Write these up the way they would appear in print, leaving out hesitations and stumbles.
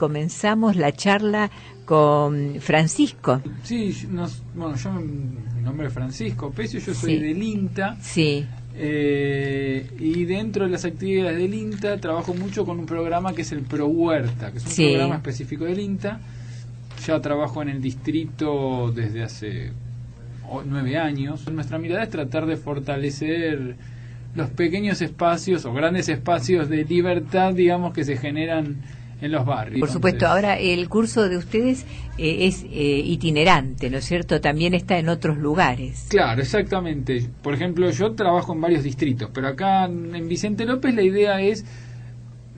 comenzamos la charla con Francisco. Sí, bueno, mi nombre es Francisco Pecio, yo soy del INTA. Sí. Y dentro de las actividades del INTA trabajo mucho con un programa que es el Pro Huerta, que es un programa específico del INTA. Ya trabajo en el distrito desde hace 9 años. Nuestra mirada es tratar de fortalecer los pequeños espacios o grandes espacios de libertad, digamos, que se generan en los barrios. Por supuesto. Ahora el curso de ustedes es itinerante, ¿no es cierto? También está en otros lugares. Claro, exactamente. Por ejemplo, yo trabajo en varios distritos, pero acá en Vicente López la idea es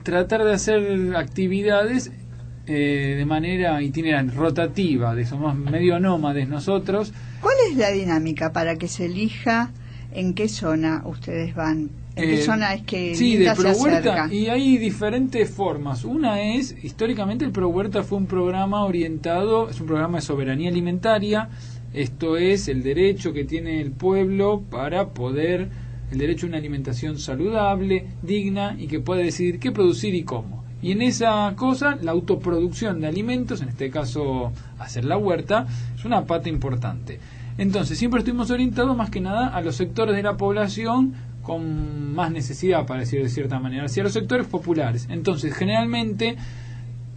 tratar de hacer actividades de manera itinerante, rotativa, somos medio nómades nosotros. ¿Cuál es la dinámica para que se elija en qué zona ustedes van? ¿En qué zona es que de Pro Huerta? Y hay diferentes formas. Una es, históricamente el Pro Huerta fue un programa orientado, es un programa de soberanía alimentaria. Esto es el derecho que tiene el pueblo para poder, el derecho a una alimentación saludable, digna y que pueda decidir qué producir y cómo. Y en esa cosa, la autoproducción de alimentos, en este caso hacer la huerta, es una pata importante. Entonces, siempre estuvimos orientados más que nada a los sectores de la población con más necesidad, para decir de cierta manera, hacia los sectores populares. Entonces, generalmente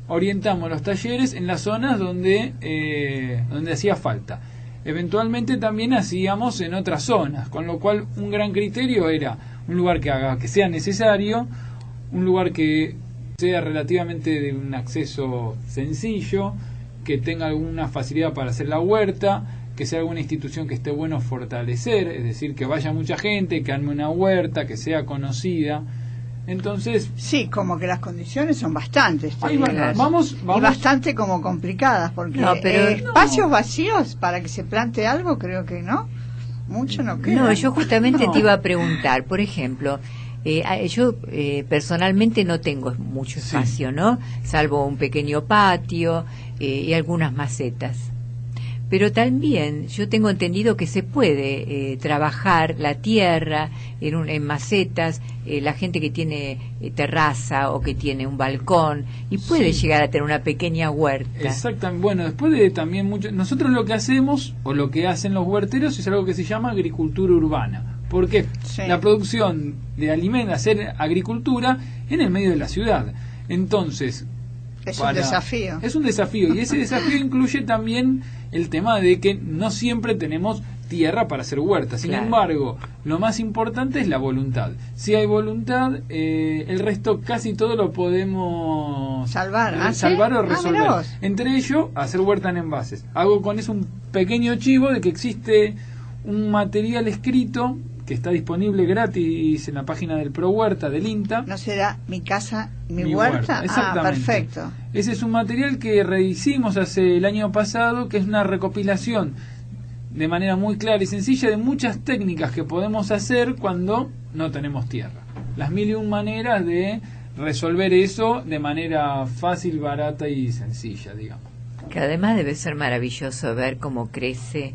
orientamos los talleres en las zonas donde hacía falta. Eventualmente también hacíamos en otras zonas, con lo cual un gran criterio era un lugar que sea necesario, un lugar que sea relativamente de un acceso sencillo, que tenga alguna facilidad para hacer la huerta, que sea alguna institución que esté bueno fortalecer, es decir, que vaya mucha gente, que arme una huerta, que sea conocida. Entonces, sí, como que las condiciones son bastantes, vamos y bastante como complicadas, porque espacios vacíos para que se plante algo, creo que mucho no queda. No, yo justamente te iba a preguntar, por ejemplo, yo personalmente no tengo mucho espacio, ¿no? Salvo un pequeño patio y algunas macetas. Pero también yo tengo entendido que se puede trabajar la tierra en macetas, la gente que tiene terraza o que tiene un balcón y puede llegar a tener una pequeña huerta. Exactamente. Bueno, después de también nosotros lo que hacemos o lo que hacen los huerteros es algo que se llama agricultura urbana. Porque la producción de alimentos, hacer agricultura en el medio de la ciudad. Entonces, un desafío. Es un desafío, y ese desafío incluye también el tema de que no siempre tenemos tierra para hacer huertas. Sin embargo, lo más importante es la voluntad. Si hay voluntad, el resto casi todo lo podemos salvar o resolver. Entre ellos, hacer huerta en envases. Hago con eso un pequeño chivo de que existe un material escrito que está disponible gratis en la página del Pro Huerta del INTA. ¿No será Mi Casa, Mi Huerta? Exactamente. Perfecto. Ese es un material que rehicimos hace el año pasado, que es una recopilación de manera muy clara y sencilla de muchas técnicas que podemos hacer cuando no tenemos tierra. Las 1001 maneras de resolver eso de manera fácil, barata y sencilla, digamos. Que además debe ser maravilloso ver cómo crece.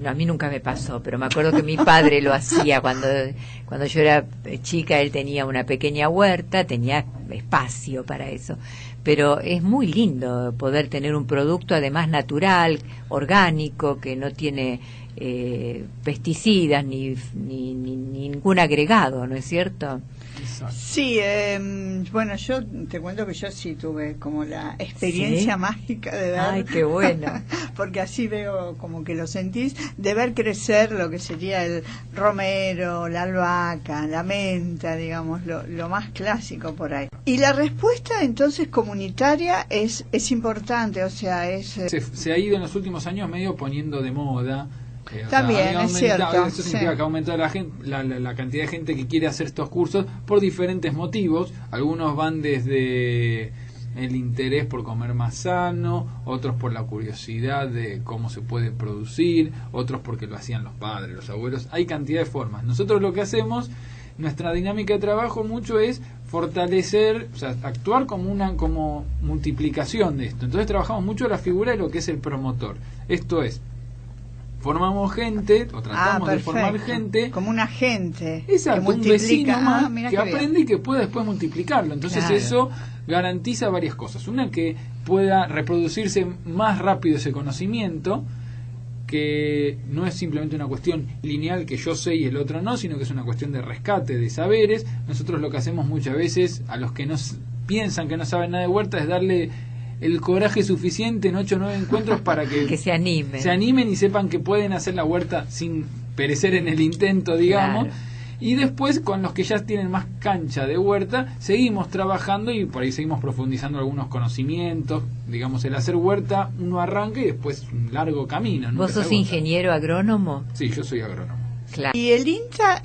No, a mí nunca me pasó, pero me acuerdo que mi padre lo hacía cuando yo era chica. Él tenía una pequeña huerta, tenía espacio para eso, pero es muy lindo poder tener un producto además natural, orgánico, que no tiene pesticidas ni ningún agregado, ¿no es cierto? Sí, bueno, yo te cuento que yo sí tuve como la experiencia mágica de ver. Ay, qué bueno. Porque así veo como que lo sentís, de ver crecer lo que sería el romero, la albahaca, la menta, digamos, lo más clásico por ahí. Y la respuesta entonces comunitaria es importante, o sea, se ha ido en los últimos años medio poniendo de moda. También es cierto. Eso significa que ha aumentado la cantidad de gente que quiere hacer estos cursos por diferentes motivos. Algunos van desde el interés por comer más sano, otros por la curiosidad de cómo se puede producir, otros porque lo hacían los padres, los abuelos. Hay cantidad de formas. Nosotros lo que hacemos, nuestra dinámica de trabajo mucho es fortalecer, o sea, actuar como multiplicación de esto. Entonces trabajamos mucho la figura de lo que es el promotor. Esto es formamos gente, o tratamos de formar gente. Como un agente. Exacto, un vecino más que aprende bien. y que pueda después multiplicarlo. Entonces eso garantiza varias cosas. Una, que pueda reproducirse más rápido ese conocimiento, que no es simplemente una cuestión lineal que yo sé y el otro no, sino que es una cuestión de rescate de saberes. Nosotros lo que hacemos muchas veces a los que piensan que no saben nada de huerta es darle el coraje suficiente en 8 o 9 encuentros para que se animen y sepan que pueden hacer la huerta sin perecer en el intento, digamos. Claro. Y después, con los que ya tienen más cancha de huerta, seguimos trabajando y por ahí seguimos profundizando algunos conocimientos. Digamos, el hacer huerta uno arranca y después es un largo camino. ¿Vos sos ingeniero agrónomo? Sí, yo soy agrónomo. Claro. ¿Y el INTA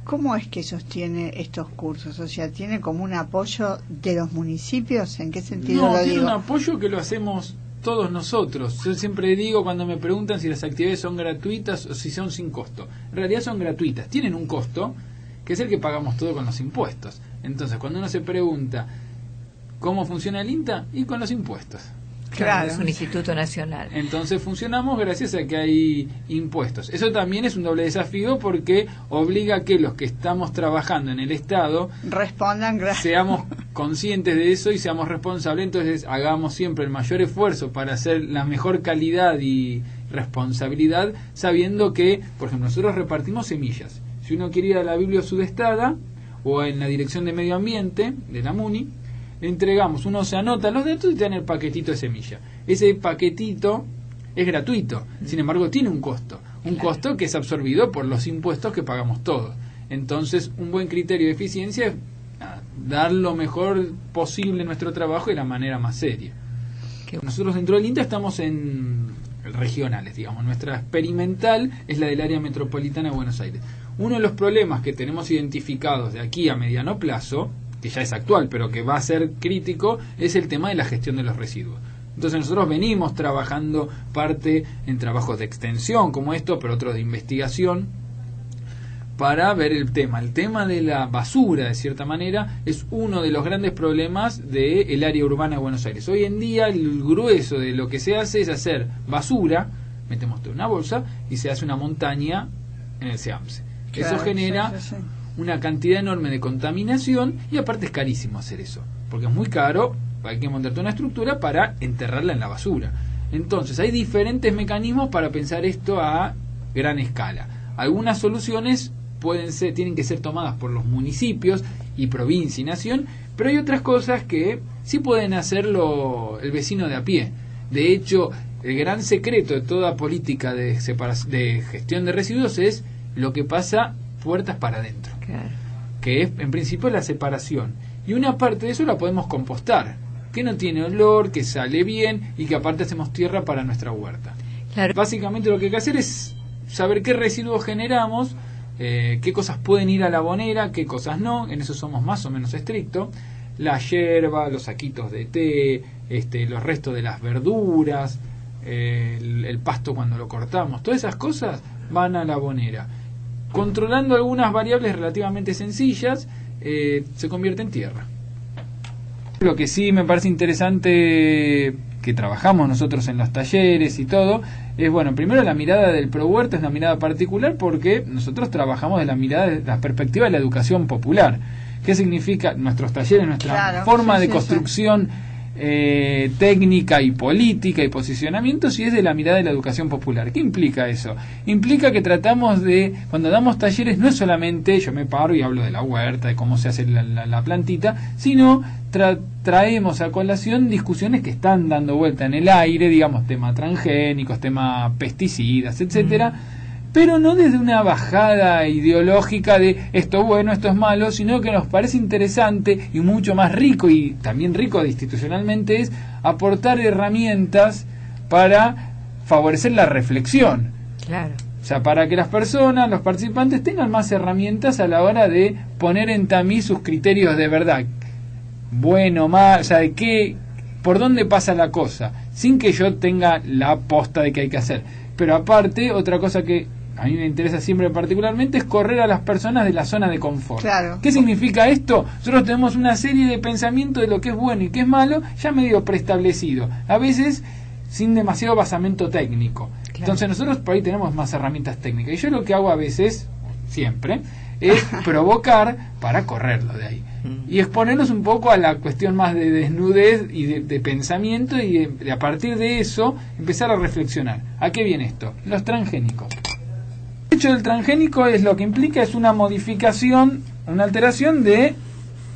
cómo es que sostiene estos cursos? O sea, ¿tiene como un apoyo de los municipios? ¿En qué sentido lo digo? No, tiene un apoyo que lo hacemos todos nosotros. Yo siempre digo, cuando me preguntan si las actividades son gratuitas o si son sin costo, en realidad son gratuitas, tienen un costo que es el que pagamos todo con los impuestos. Entonces, cuando uno se pregunta ¿cómo funciona el INTA? Y con los impuestos. Claro, es un instituto nacional. Entonces funcionamos gracias a que hay impuestos. Eso también es un doble desafío porque obliga a que los que estamos trabajando en el Estado respondan, seamos conscientes de eso y seamos responsables. Entonces hagamos siempre el mayor esfuerzo para hacer la mejor calidad y responsabilidad, sabiendo que, por ejemplo, nosotros repartimos semillas. Si uno quiere ir a la Biblio Sudestada o en la Dirección de Medio Ambiente de la MUNI, le entregamos, uno se anota los datos y te dan el paquetito de semilla. Ese paquetito es gratuito, sin embargo tiene un costo, costo que es absorbido por los impuestos que pagamos todos. Entonces, un buen criterio de eficiencia es dar lo mejor posible en nuestro trabajo de la manera más seria. Nosotros dentro del INTA estamos en regionales, digamos. Nuestra experimental es la del área metropolitana de Buenos Aires. Uno de los problemas que tenemos identificados de aquí a mediano plazo, que ya es actual, pero que va a ser crítico, es el tema de la gestión de los residuos. Entonces nosotros venimos trabajando parte en trabajos de extensión como esto, pero otros de investigación, para ver el tema. El tema de la basura, de cierta manera, es uno de los grandes problemas del área urbana de Buenos Aires. Hoy en día el grueso de lo que se hace es hacer basura, metemos toda una bolsa, y se hace una montaña en el SEAMSE. Claro, eso genera una cantidad enorme de contaminación y aparte es carísimo hacer eso, porque es muy caro, hay que montarte una estructura para enterrarla en la basura. Entonces hay diferentes mecanismos para pensar esto a gran escala. Algunas soluciones tienen que ser tomadas por los municipios y provincia y nación, pero hay otras cosas que sí pueden hacerlo el vecino de a pie. De hecho, el gran secreto de toda política de gestión de residuos es lo que pasa puertas para adentro, claro, que es en principio la separación, y una parte de eso la podemos compostar, que no tiene olor, que sale bien y que aparte hacemos tierra para nuestra huerta. Claro. Básicamente lo que hay que hacer es saber qué residuos generamos, qué cosas pueden ir a la bonera, qué cosas no, en eso somos más o menos estrictos. La yerba, los saquitos de té, los restos de las verduras, el pasto cuando lo cortamos, todas esas cosas van a la bonera. Controlando algunas variables relativamente sencillas, se convierte en tierra. Lo que sí me parece interesante, que trabajamos nosotros en los talleres y todo, es, bueno, primero la mirada del ProHuerta es una mirada particular porque nosotros trabajamos de la perspectiva de la educación popular. ¿Qué significa nuestros talleres, nuestra forma de construcción técnica y política y posicionamiento, si es de la mirada de la educación popular? ¿Qué implica eso? Implica que tratamos de, cuando damos talleres, no es solamente yo me paro y hablo de la huerta, de cómo se hace la plantita, sino traemos a colación discusiones que están dando vuelta en el aire, digamos, tema transgénicos, tema pesticidas, etcétera, pero no desde una bajada ideológica de esto es bueno, esto es malo, sino que nos parece interesante y mucho más rico, y también rico institucionalmente, es aportar herramientas para favorecer la reflexión. Claro. O sea, para que las personas, los participantes, tengan más herramientas a la hora de poner en tamiz sus criterios de verdad. Bueno, mal, o sea, de por dónde pasa la cosa, sin que yo tenga la posta de que hay que hacer. Pero aparte, otra cosa que a mí me interesa siempre particularmente es correr a las personas de la zona de confort. Claro. ¿Qué significa esto? Nosotros tenemos una serie de pensamientos de lo que es bueno y qué es malo ya medio preestablecido, a veces sin demasiado basamento técnico. Claro. Entonces nosotros por ahí tenemos más herramientas técnicas. Y yo lo que hago a veces, siempre, es provocar para correrlo de ahí. Y exponernos un poco a la cuestión más de desnudez y de pensamiento, y de a partir de eso empezar a reflexionar. ¿A qué viene esto? Los transgénicos. El hecho del transgénico es lo que implica es una modificación, una alteración de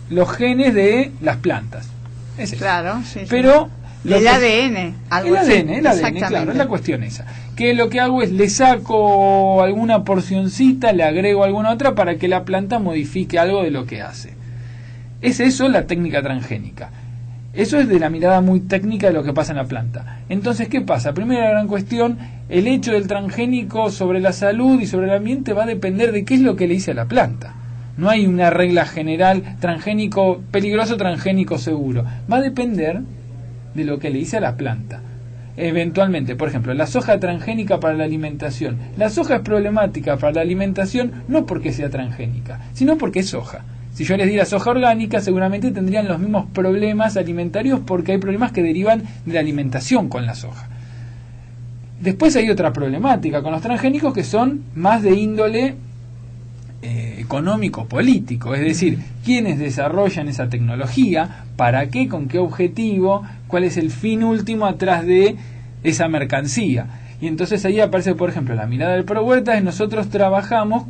los genes de las plantas. Es eso. Claro, sí. Pero el ADN, algo así. El ADN, claro, es la cuestión esa. Que lo que hago es le saco alguna porcioncita, le agrego alguna otra para que la planta modifique algo de lo que hace. Es eso la técnica transgénica. Eso es de la mirada muy técnica de lo que pasa en la planta. Entonces, ¿qué pasa? Primera gran cuestión, el hecho del transgénico sobre la salud y sobre el ambiente va a depender de qué es lo que le hice a la planta. No hay una regla general, transgénico peligroso, transgénico seguro. Va a depender de lo que le hice a la planta. Eventualmente, por ejemplo, la soja transgénica para la alimentación. La soja es problemática para la alimentación no porque sea transgénica, sino porque es soja. Si yo les diera soja orgánica, seguramente tendrían los mismos problemas alimentarios porque hay problemas que derivan de la alimentación con la soja. Después hay otra problemática con los transgénicos que son más de índole económico-político, es decir, quiénes desarrollan esa tecnología, para qué, con qué objetivo, cuál es el fin último atrás de esa mercancía. Y entonces ahí aparece, por ejemplo, la mirada del ProHuerta, es nosotros trabajamos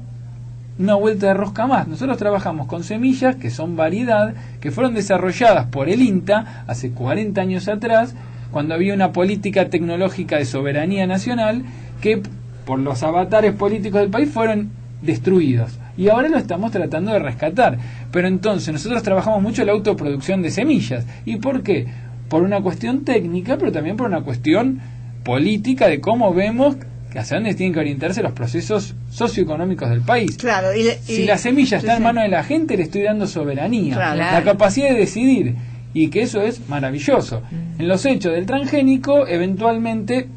una vuelta de rosca más. Nosotros trabajamos con semillas que son variedad, que fueron desarrolladas por el INTA hace 40 años atrás, cuando había una política tecnológica de soberanía nacional que por los avatares políticos del país fueron destruidos. Y ahora lo estamos tratando de rescatar. Pero entonces nosotros trabajamos mucho la autoproducción de semillas. ¿Y por qué? Por una cuestión técnica, pero también por una cuestión política de cómo vemos hacia dónde tienen que orientarse los procesos socioeconómicos del país. Claro, si la semilla está en manos de la gente, le estoy dando soberanía, la capacidad de decidir, y que eso es maravilloso. En los hechos del transgénico, eventualmente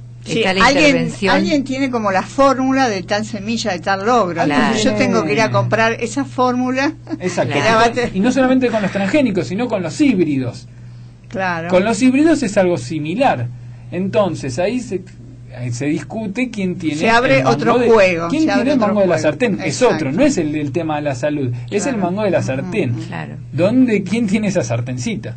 alguien tiene como la fórmula de tal semilla, de tal logro. Entonces yo tengo que ir a comprar esa fórmula. Exacto. Y no solamente con los transgénicos, sino con los híbridos. Claro. Con los híbridos es algo similar. Entonces ahí se discute quién tiene. Se abre otro juego. ¿Quién tiene el mango de la sartén? Exacto. Es otro, no es el tema de la salud, es el mango de la sartén. Claro. ¿Quién tiene esa sartencita?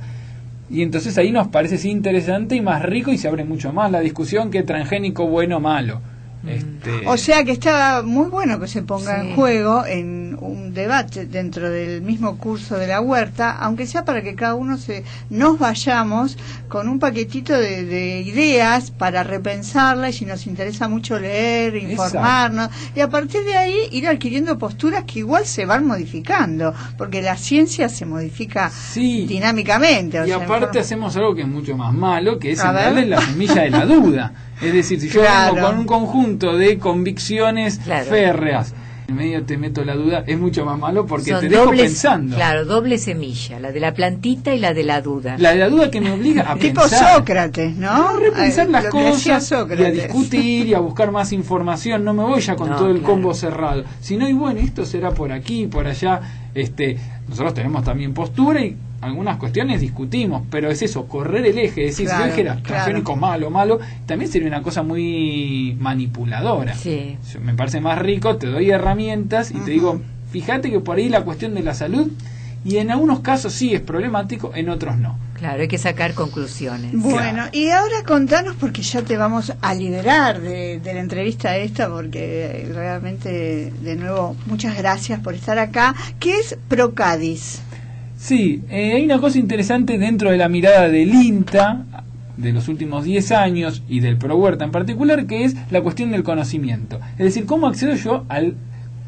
Y entonces ahí nos parece interesante y más rico, y se abre mucho más la discusión que transgénico bueno o malo. O sea que está muy bueno que se ponga en juego en un debate dentro del mismo curso de la huerta, aunque sea para que cada uno nos vayamos con un paquetito de ideas para repensarla, y si nos interesa mucho leer, informarnos, y a partir de ahí ir adquiriendo posturas que igual se van modificando, porque la ciencia se modifica dinámicamente. Y aparte hacemos algo que es mucho más malo, que es darle la semilla de la duda. Es decir, si yo vengo con un conjunto de convicciones férreas, en medio te meto la duda, es mucho más malo porque te dejo pensando. Claro, doble semilla, la de la plantita y la de la duda. La de la duda que me obliga a tipo pensar. Sócrates, ¿no? A repensar las cosas y a discutir y a buscar más información. No me voy ya con todo el combo cerrado. Sino, y bueno, esto será por aquí, por allá. Nosotros tenemos también postura y algunas cuestiones discutimos, pero es eso, correr el eje, decir, si yo dijera transgénico malo, también sería una cosa muy manipuladora. Sí. Me parece más rico, te doy herramientas y te digo, fíjate que por ahí la cuestión de la salud, y en algunos casos sí es problemático, en otros no. Claro, hay que sacar conclusiones. Bueno, y ahora contanos, porque ya te vamos a liberar de la entrevista esta, porque realmente, de nuevo, muchas gracias por estar acá. ¿Qué es Procadis? Sí, hay una cosa interesante dentro de la mirada del INTA de los últimos 10 años y del ProHuerta en particular, que es la cuestión del conocimiento. Es decir, ¿cómo accedo yo al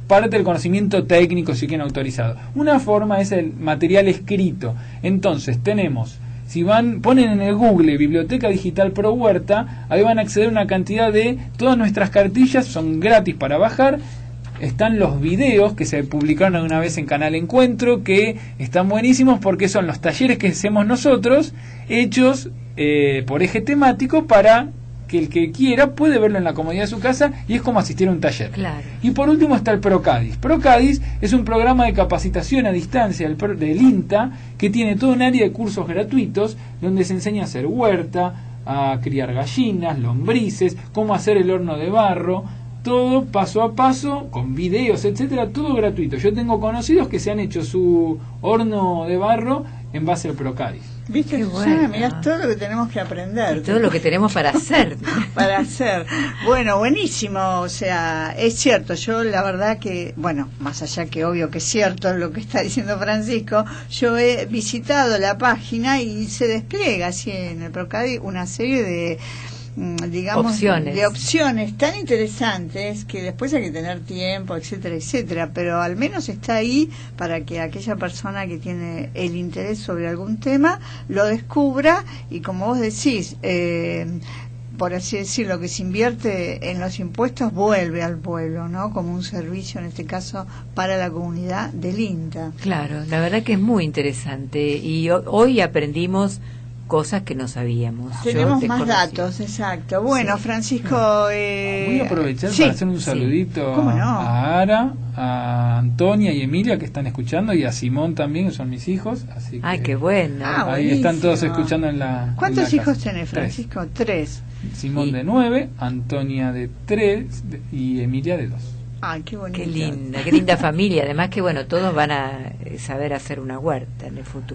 parte del conocimiento técnico, si quieren, autorizado? Una forma es el material escrito. Entonces tenemos, si ponen en el Google Biblioteca Digital ProHuerta, ahí van a acceder a una cantidad de todas nuestras cartillas, son gratis para bajar. Están los videos que se publicaron alguna vez en Canal Encuentro, que están buenísimos porque son los talleres que hacemos nosotros, hechos por eje temático, para que el que quiera puede verlo en la comodidad de su casa, y es como asistir a un taller. Claro. Y por último está el Procadis. Procadis es un programa de capacitación a distancia del INTA, que tiene todo un área de cursos gratuitos donde se enseña a hacer huerta, a criar gallinas, lombrices, cómo hacer el horno de barro, todo paso a paso, con videos, etcétera, todo gratuito. Yo tengo conocidos que se han hecho su horno de barro en base al Procadis. ¿Viste? Qué bueno. Mirá todo lo que tenemos que aprender. Y todo lo que tenemos para hacer. Para hacer. Bueno, buenísimo. O sea, es cierto. Yo la verdad que, bueno, más allá que obvio que es cierto lo que está diciendo Francisco, yo he visitado la página y se despliega así en el Procadis una serie de, digamos, de opciones tan interesantes que después hay que tener tiempo, etcétera, etcétera, pero al menos está ahí para que aquella persona que tiene el interés sobre algún tema lo descubra y, como vos decís, por así decirlo, que se invierte en los impuestos vuelve al pueblo, ¿no? Como un servicio, en este caso, para la comunidad del INTA. Claro, la verdad que es muy interesante y hoy aprendimos cosas que no sabíamos. Tenemos más datos, exacto. Bueno, sí. Francisco... voy a aprovechar para hacer un saludito a Ara, a Antonia y Emilia, que están escuchando, y a Simón también, que son mis hijos. Así que, ¡ay, qué bueno! Ahí están todos escuchando en la... ¿Cuántos hijos tenés, Francisco? 3. Simón de 9, Antonia de 3 y Emilia de 2. Ay, qué bonito. Qué linda familia. Además que, bueno, todos van a saber hacer una huerta en el futuro.